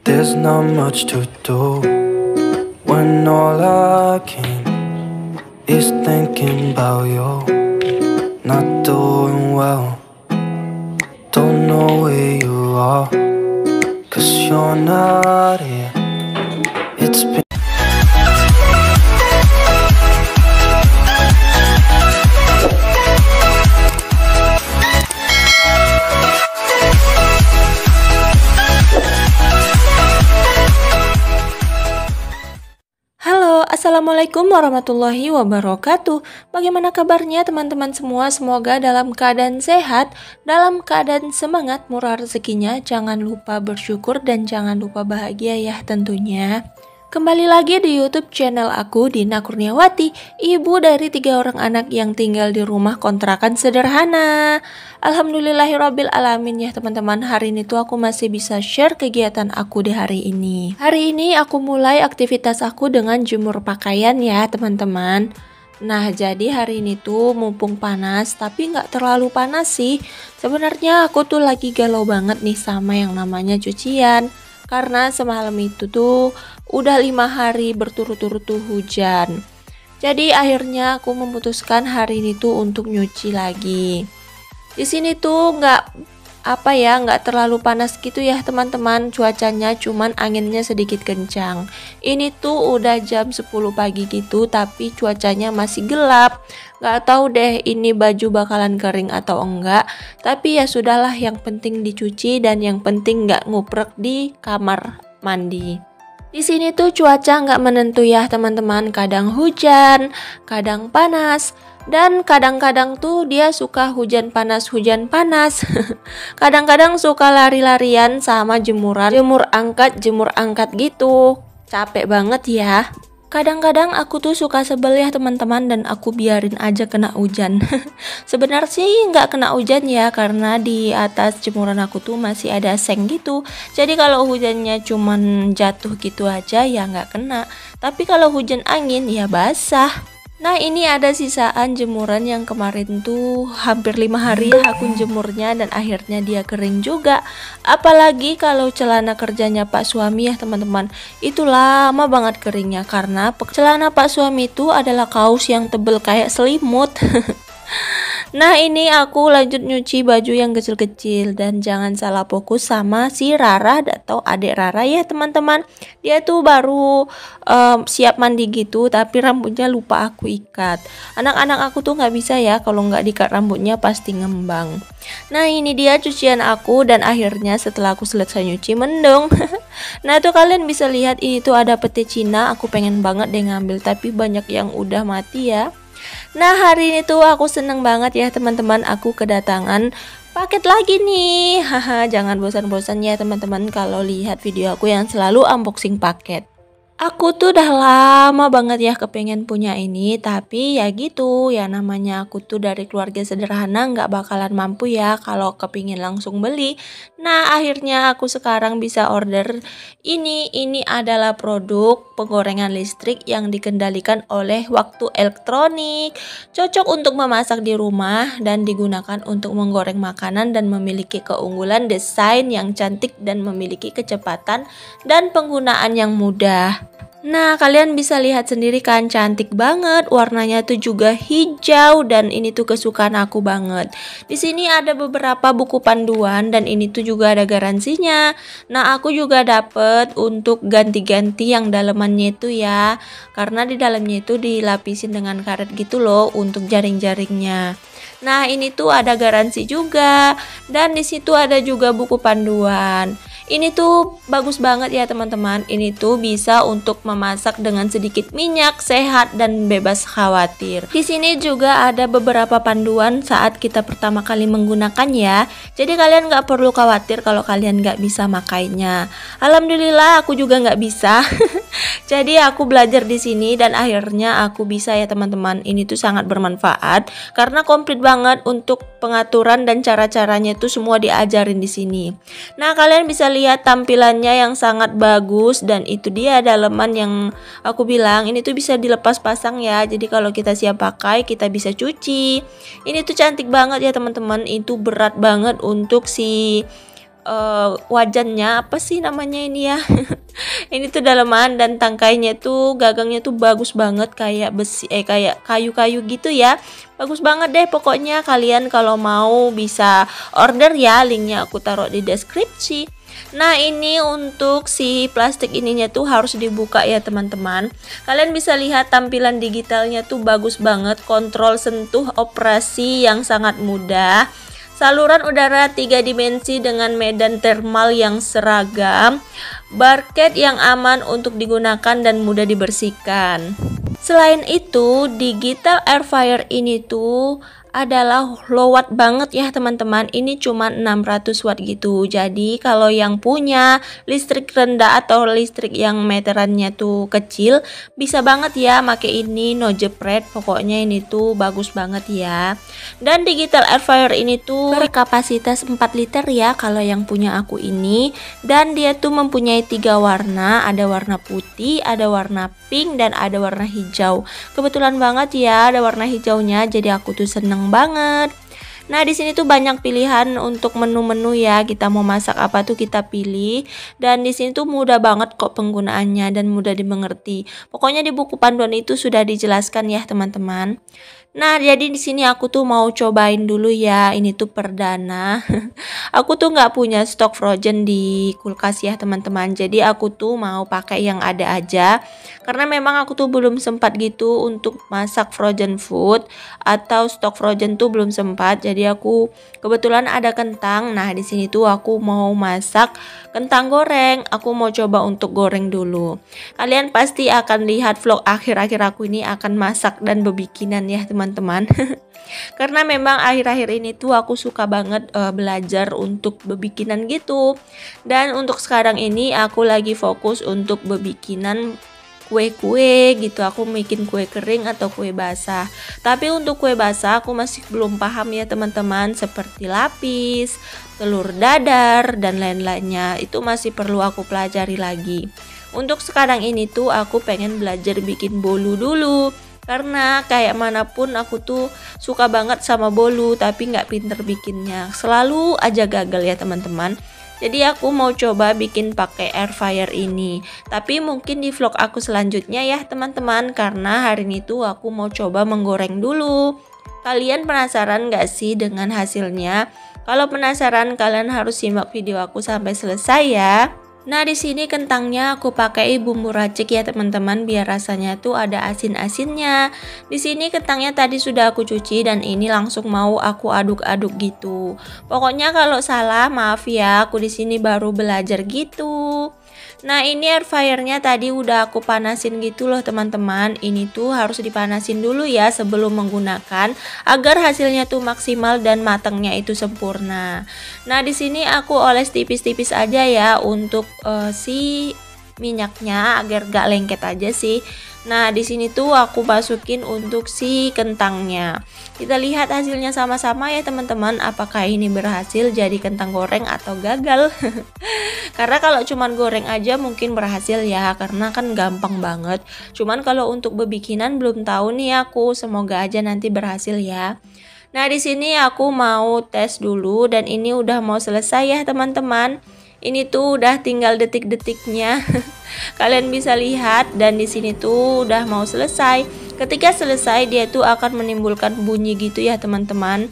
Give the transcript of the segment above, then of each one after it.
There's not much to do when all I can is thinking about you. Not doing well, don't know where you are, 'cause you're not here. It's been Assalamualaikum warahmatullahi wabarakatuh. Bagaimana kabarnya teman-teman semua? Semoga dalam keadaan sehat, dalam keadaan semangat, murah rezekinya. Jangan lupa bersyukur dan jangan lupa bahagia ya tentunya. Kembali lagi di YouTube channel aku, Dina Kurniawati, ibu dari 3 orang anak yang tinggal di rumah kontrakan sederhana. Alhamdulillahirabbil alamin ya teman-teman. Hari ini tuh aku masih bisa share kegiatan aku di hari ini. Hari ini aku mulai aktivitas aku dengan jemur pakaian ya teman-teman. Nah, jadi hari ini tuh mumpung panas, tapi nggak terlalu panas sih. Sebenarnya aku tuh lagi galau banget nih sama yang namanya cucian. Karena semalam itu tuh udah 5 hari berturut-turut tuh hujan. Jadi akhirnya aku memutuskan hari ini tuh untuk nyuci lagi. Di sini tuh nggak terlalu panas gitu ya teman-teman. Cuacanya cuman anginnya sedikit kencang. Ini tuh udah jam 10 pagi gitu, tapi cuacanya masih gelap. Nggak tahu deh ini baju bakalan kering atau enggak. Tapi ya sudahlah, yang penting dicuci dan yang penting nggak nguprek di kamar mandi. Di sini tuh cuaca nggak menentu ya teman-teman. Kadang hujan, kadang panas. Dan kadang-kadang tuh dia suka hujan panas. Kadang-kadang suka lari-larian sama jemur angkat gitu. Capek banget ya. Kadang-kadang aku tuh suka sebel ya teman-teman, dan aku biarin aja kena hujan. Sebenarnya sih nggak kena hujan ya, karena di atas jemuran aku tuh masih ada seng gitu. Jadi kalau hujannya cuman jatuh gitu aja ya nggak kena. Tapi kalau hujan angin ya basah. Nah, ini ada sisaan jemuran yang kemarin tuh hampir 5 hari aku jemurnya dan akhirnya dia kering juga. Apalagi kalau celana kerjanya Pak suami ya teman-teman, itu lama banget keringnya karena celana Pak suami itu adalah kaos yang tebel kayak selimut. Nah, ini aku lanjut nyuci baju yang kecil-kecil, dan jangan salah fokus sama si Rara atau adik Rara ya teman-teman. Dia tuh baru siap mandi gitu, tapi rambutnya lupa aku ikat. Anak-anak aku tuh nggak bisa ya kalau nggak diikat rambutnya pasti ngembang. Nah, ini dia cucian aku, dan akhirnya setelah aku selesai nyuci mendung. Nah, tuh kalian bisa lihat ini tuh ada pete Cina. Aku pengen banget deh ngambil, tapi banyak yang udah mati ya. Nah, hari ini tuh aku seneng banget ya teman-teman, aku kedatangan paket lagi nih. Haha, jangan bosan-bosan ya teman-teman kalau lihat video aku yang selalu unboxing paket. Aku tuh udah lama banget ya kepengen punya ini, tapi ya gitu ya, namanya aku tuh dari keluarga sederhana, nggak bakalan mampu ya kalau kepingin langsung beli. Nah, akhirnya aku sekarang bisa order ini. Ini adalah produk penggorengan listrik yang dikendalikan oleh waktu elektronik. Cocok untuk memasak di rumah dan digunakan untuk menggoreng makanan, dan memiliki keunggulan desain yang cantik dan memiliki kecepatan dan penggunaan yang mudah. Nah, kalian bisa lihat sendiri kan, cantik banget. Warnanya tuh juga hijau, dan ini tuh kesukaan aku banget. Di sini ada beberapa buku panduan, dan ini tuh juga ada garansinya. Nah, aku juga dapet untuk ganti-ganti yang dalemannya itu ya, karena di dalamnya itu dilapisin dengan karet gitu loh untuk jaring-jaringnya. Nah, ini tuh ada garansi juga, dan di situ ada juga buku panduan. Ini tuh bagus banget ya teman-teman. Ini tuh bisa untuk memasak dengan sedikit minyak, sehat dan bebas khawatir. Di sini juga ada beberapa panduan saat kita pertama kali menggunakan ya. Jadi kalian nggak perlu khawatir kalau kalian nggak bisa makainya. Alhamdulillah aku juga nggak bisa. Jadi aku belajar di sini dan akhirnya aku bisa ya teman-teman. Ini tuh sangat bermanfaat karena komplit banget untuk pengaturan dan cara-caranya itu semua diajarin di sini. Nah, kalian bisa lihat tampilannya yang sangat bagus, dan itu dia daleman yang aku bilang ini tuh bisa dilepas pasang ya. Jadi kalau kita siap pakai kita bisa cuci. Ini tuh cantik banget ya teman-teman. Itu berat banget untuk si wajannya, apa sih namanya ini ya. Ini tuh daleman dan tangkainya tuh gagangnya tuh bagus banget, kayak besi kayak kayu-kayu gitu ya. Bagus banget deh pokoknya. Kalian kalau mau bisa order ya, linknya aku taruh di deskripsi. Nah, ini untuk si plastik ininya tuh harus dibuka ya teman-teman. Kalian bisa lihat tampilan digitalnya tuh bagus banget, kontrol sentuh operasi yang sangat mudah. Saluran udara 3 dimensi dengan medan thermal yang seragam, barcode yang aman untuk digunakan dan mudah dibersihkan. Selain itu, digital air fryer ini tuh adalah low watt banget ya teman-teman. Ini cuma 600 watt gitu. Jadi kalau yang punya listrik rendah atau listrik yang meterannya tuh kecil, bisa banget ya pakai ini, no jepret. Pokoknya ini tuh bagus banget ya. Dan digital air fryer ini tuh berkapasitas 4 liter ya kalau yang punya aku ini. Dan dia tuh mempunyai 3 warna, ada warna putih, ada warna pink, dan ada warna hijau. Kebetulan banget ya ada warna hijaunya, jadi aku tuh seneng banget. Nah, di sini tuh banyak pilihan untuk menu-menu ya. Kita mau masak apa tuh kita pilih. Dan di sini tuh mudah banget kok penggunaannya dan mudah dimengerti. Pokoknya di buku panduan itu sudah dijelaskan ya, teman-teman. Nah, jadi di sini aku tuh mau cobain dulu ya. Ini tuh perdana. Aku tuh nggak punya stok frozen di kulkas ya, teman-teman. Jadi aku tuh mau pakai yang ada aja. Karena memang aku tuh belum sempat gitu untuk masak frozen food atau stok frozen tuh belum sempat. Jadi aku kebetulan ada kentang. Nah, di sini tuh aku mau masak kentang goreng. Aku mau coba untuk goreng dulu. Kalian pasti akan lihat vlog akhir-akhir aku ini akan masak dan bebikinan ya, teman-teman. Karena memang akhir-akhir ini tuh aku suka banget belajar untuk bebikinan gitu. Dan untuk sekarang ini aku lagi fokus untuk bebikinan kue-kue gitu. Aku bikin kue kering atau kue basah. Tapi untuk kue basah aku masih belum paham ya teman-teman, seperti lapis, telur dadar, dan lain-lainnya. Itu masih perlu aku pelajari lagi. Untuk sekarang ini tuh aku pengen belajar bikin bolu dulu. Karena kayak manapun aku tuh suka banget sama bolu, tapi nggak pinter bikinnya. Selalu aja gagal ya teman-teman. Jadi aku mau coba bikin pakai air fryer ini. Tapi mungkin di vlog aku selanjutnya ya teman-teman. Karena hari ini tuh aku mau coba menggoreng dulu. Kalian penasaran nggak sih dengan hasilnya? Kalau penasaran, kalian harus simak video aku sampai selesai ya. Nah, di sini kentangnya aku pakai bumbu racik ya teman-teman, biar rasanya tuh ada asin-asinnya. Di sini kentangnya tadi sudah aku cuci dan ini langsung mau aku aduk-aduk gitu. Pokoknya kalau salah maaf ya, aku di sini baru belajar gitu. Nah, ini air fryernya tadi udah aku panasin gitu loh teman-teman. Ini tuh harus dipanasin dulu ya sebelum menggunakan agar hasilnya tuh maksimal dan matangnya itu sempurna. Nah, di sini aku oles tipis-tipis aja ya untuk si minyaknya agar gak lengket aja sih. Nah, di sini tuh aku masukin untuk si kentangnya. Kita lihat hasilnya sama-sama ya teman-teman, apakah ini berhasil jadi kentang goreng atau gagal. Karena kalau cuman goreng aja mungkin berhasil ya, karena kan gampang banget. Cuman kalau untuk bebikinan belum tahu nih aku, semoga aja nanti berhasil ya. Nah, di sini aku mau tes dulu dan ini udah mau selesai ya teman-teman. Ini tuh udah tinggal detik-detiknya. Kalian bisa lihat dan di sini tuh udah mau selesai. Ketika selesai dia tuh akan menimbulkan bunyi gitu ya teman-teman.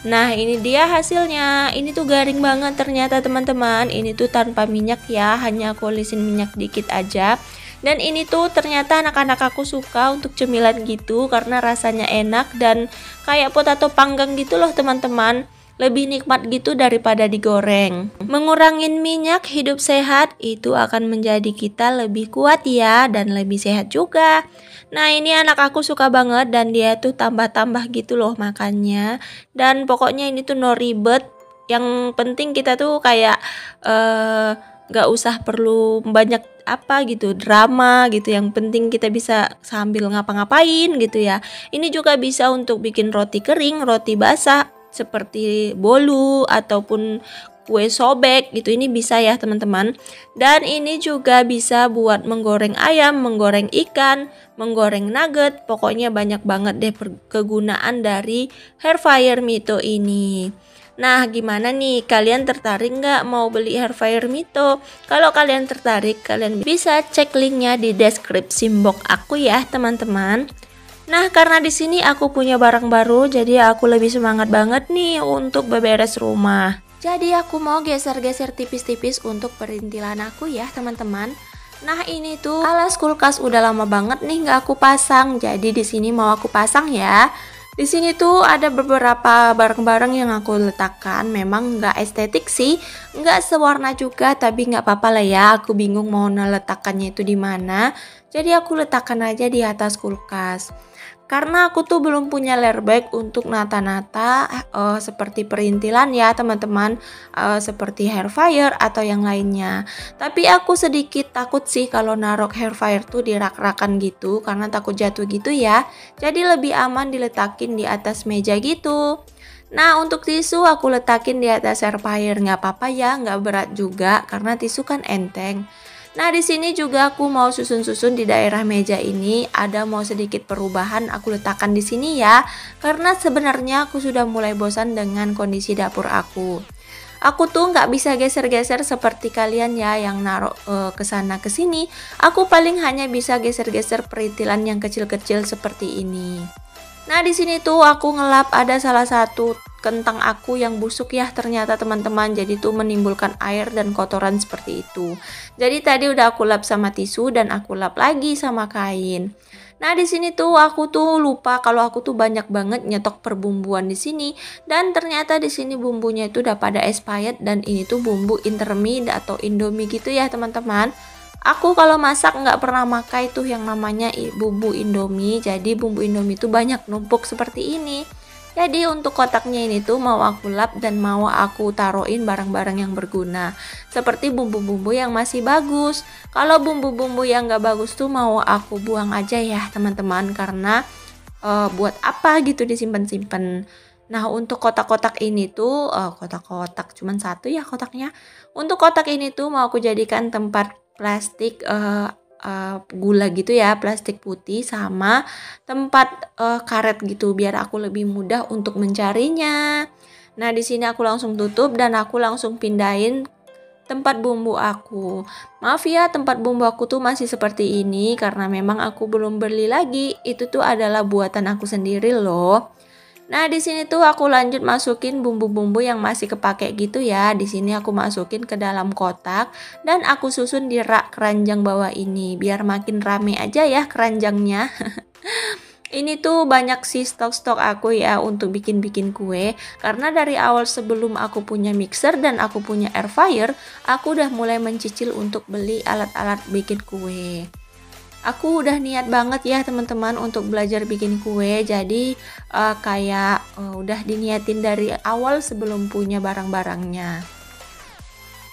Nah, ini dia hasilnya. Ini tuh garing banget ternyata teman-teman. Ini tuh tanpa minyak ya, hanya aku olesin minyak dikit aja. Dan ini tuh ternyata anak-anak aku suka untuk cemilan gitu karena rasanya enak dan kayak potato panggang gitu loh teman-teman. Lebih nikmat gitu daripada digoreng. Mengurangin minyak, hidup sehat, itu akan menjadi kita lebih kuat ya dan lebih sehat juga. Nah, ini anak aku suka banget dan dia tuh tambah-tambah gitu loh makannya. Dan pokoknya ini tuh no ribet. Yang penting kita tuh kayak gak usah perlu banyak apa gitu drama gitu, yang penting kita bisa sambil ngapa-ngapain gitu ya. Ini juga bisa untuk bikin roti kering, roti basah seperti bolu ataupun kue sobek gitu, ini bisa ya teman-teman. Dan ini juga bisa buat menggoreng ayam, menggoreng ikan, menggoreng nugget. Pokoknya banyak banget deh kegunaan dari air fryer Mito ini. Nah, gimana nih? Kalian tertarik nggak mau beli hair fryer Mito? Kalau kalian tertarik, kalian bisa cek linknya di deskripsi box aku ya, teman-teman. Nah, karena di sini aku punya barang baru, jadi aku lebih semangat banget nih untuk beberes rumah. Jadi aku mau geser-geser tipis-tipis untuk perintilan aku ya, teman-teman. Nah, ini tuh alas kulkas udah lama banget nih nggak aku pasang, jadi di sini mau aku pasang ya. Di sini tuh ada beberapa barang-barang yang aku letakkan, memang nggak estetik sih, nggak sewarna juga, tapi nggak apa-apa lah ya. Aku bingung mau letakkannya itu di mana, jadi aku letakkan aja di atas kulkas. Karena aku tuh belum punya layer bag untuk nata-nata seperti perintilan ya teman-teman, seperti hair fryer atau yang lainnya. Tapi aku sedikit takut sih kalau naruh hair fryer tuh di rak-rakan gitu, karena takut jatuh gitu ya. Jadi lebih aman diletakin di atas meja gitu. Nah, untuk tisu aku letakin di atas air fryer, nggak apa-apa ya, nggak berat juga karena tisu kan enteng. Nah, di sini juga aku mau susun-susun di daerah meja ini, ada mau sedikit perubahan aku letakkan di sini ya, karena sebenarnya aku sudah mulai bosan dengan kondisi dapur aku. Aku tuh nggak bisa geser-geser seperti kalian ya yang naruh ke sana ke sini. Aku paling hanya bisa geser-geser perintilan yang kecil-kecil seperti ini. Nah, di sini tuh aku ngelap ada salah satu kentang aku yang busuk ya ternyata teman-teman. Jadi tuh menimbulkan air dan kotoran seperti itu. Jadi tadi udah aku lap sama tisu dan aku lap lagi sama kain. Nah, di sini tuh aku tuh lupa kalau aku tuh banyak banget nyetok perbumbuan di sini dan ternyata di sini bumbunya itu udah pada expired dan ini tuh bumbu intermediate atau Indomie gitu ya, teman-teman. Aku kalau masak nggak pernah pakai tuh yang namanya bumbu Indomie, jadi bumbu Indomie itu banyak numpuk seperti ini. Jadi untuk kotaknya ini tuh mau aku lap dan mau aku taruhin barang-barang yang berguna, seperti bumbu-bumbu yang masih bagus. Kalau bumbu-bumbu yang nggak bagus tuh mau aku buang aja ya teman-teman, karena buat apa gitu disimpan-simpan. Nah, untuk kotak-kotak ini tuh kotak-kotak cuman satu ya kotaknya. Untuk kotak ini tuh mau aku jadikan tempat plastik gula gitu ya, plastik putih sama tempat karet gitu biar aku lebih mudah untuk mencarinya. Nah, di sini aku langsung tutup dan aku langsung pindahin tempat bumbu aku. Maaf ya, tempat bumbu aku tuh masih seperti ini karena memang aku belum beli lagi. Itu tuh adalah buatan aku sendiri loh. Nah, di sini tuh aku lanjut masukin bumbu-bumbu yang masih kepake gitu ya. Di sini aku masukin ke dalam kotak dan aku susun di rak keranjang bawah ini biar makin rame aja ya keranjangnya. Ini tuh banyak sih stok-stok aku ya untuk bikin-bikin kue, karena dari awal sebelum aku punya mixer dan aku punya air fryer, aku udah mulai mencicil untuk beli alat-alat bikin kue. Aku udah niat banget ya teman-teman untuk belajar bikin kue, jadi kayak udah diniatin dari awal sebelum punya barang-barangnya.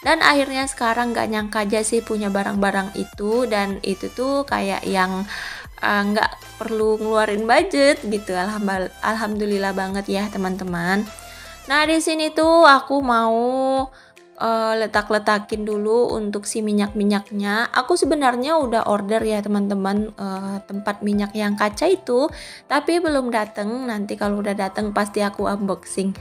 Dan akhirnya sekarang gak nyangka aja sih punya barang-barang itu, dan itu tuh kayak yang nggak perlu ngeluarin budget gitu. Alhamdulillah banget ya teman-teman. Nah, di sini tuh aku mau letak-letakin dulu untuk si minyak-minyaknya. Aku sebenarnya udah order ya teman-teman tempat minyak yang kaca itu, tapi belum dateng. Nanti kalau udah dateng pasti aku unboxing.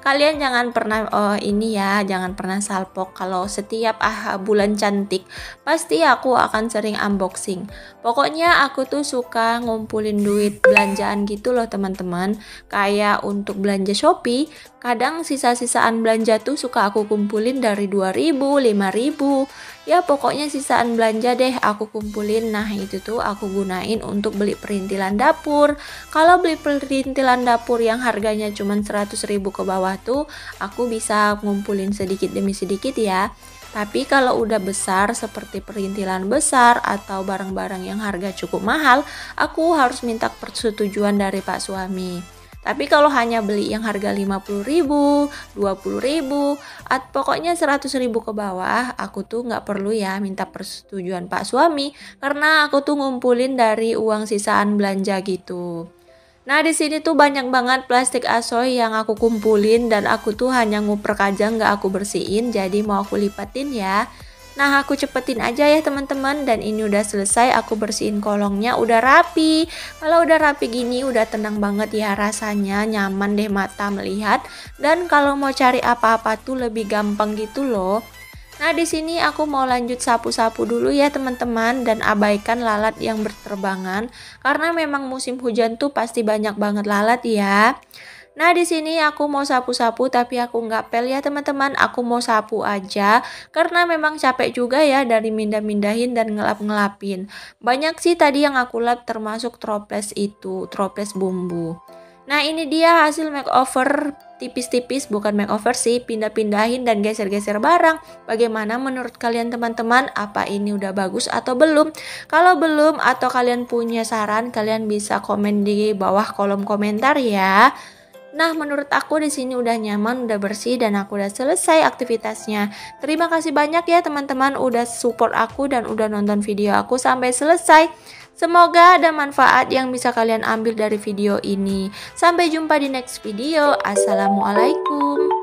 Kalian jangan pernah ini ya, jangan pernah salpok kalau setiap bulan cantik pasti aku akan sering unboxing. Pokoknya aku tuh suka ngumpulin duit belanjaan gitu loh teman-teman. Kayak untuk belanja Shopee, kadang sisa-sisaan belanja tuh suka aku kumpulin dari 2.000, 5.000. Ya pokoknya sisaan belanja deh aku kumpulin. Nah, itu tuh aku gunain untuk beli perintilan dapur. Kalau beli perintilan dapur yang harganya cuma 100.000 ke bawah tuh aku bisa ngumpulin sedikit demi sedikit ya. Tapi kalau udah besar seperti perintilan besar atau barang-barang yang harga cukup mahal, aku harus minta persetujuan dari Pak suami. Tapi kalau hanya beli yang harga 50.000, 20.000, pokoknya 100.000 ke bawah, aku tuh nggak perlu ya minta persetujuan Pak suami, karena aku tuh ngumpulin dari uang sisaan belanja gitu. Nah, di sini tuh banyak banget plastik asoy yang aku kumpulin dan aku tuh hanya nguprek aja, nggak aku bersihin, jadi mau aku lipatin ya. Nah, aku cepetin aja ya teman-teman, dan ini udah selesai, aku bersihin kolongnya, udah rapi. Kalau udah rapi gini udah tenang banget ya rasanya, nyaman deh mata melihat, dan kalau mau cari apa-apa tuh lebih gampang gitu loh. Nah, di sini aku mau lanjut sapu-sapu dulu ya teman-teman, dan abaikan lalat yang berterbangan karena memang musim hujan tuh pasti banyak banget lalat ya. Nah, di sini aku mau sapu-sapu tapi aku nggak pel ya teman-teman, aku mau sapu aja karena memang capek juga ya dari mindah-mindahin dan ngelap-ngelapin. Banyak sih tadi yang aku lap termasuk troples itu, troples bumbu. Nah, ini dia hasil makeover tipis-tipis, bukan makeover sih, pindah-pindahin dan geser-geser barang. Bagaimana menurut kalian teman-teman? Apa ini udah bagus atau belum? Kalau belum atau kalian punya saran, kalian bisa komen di bawah kolom komentar ya. Nah, menurut aku di sini udah nyaman, udah bersih, dan aku udah selesai aktivitasnya. Terima kasih banyak ya teman-teman udah support aku dan udah nonton video aku sampai selesai. Semoga ada manfaat yang bisa kalian ambil dari video ini. Sampai jumpa di next video. Assalamualaikum.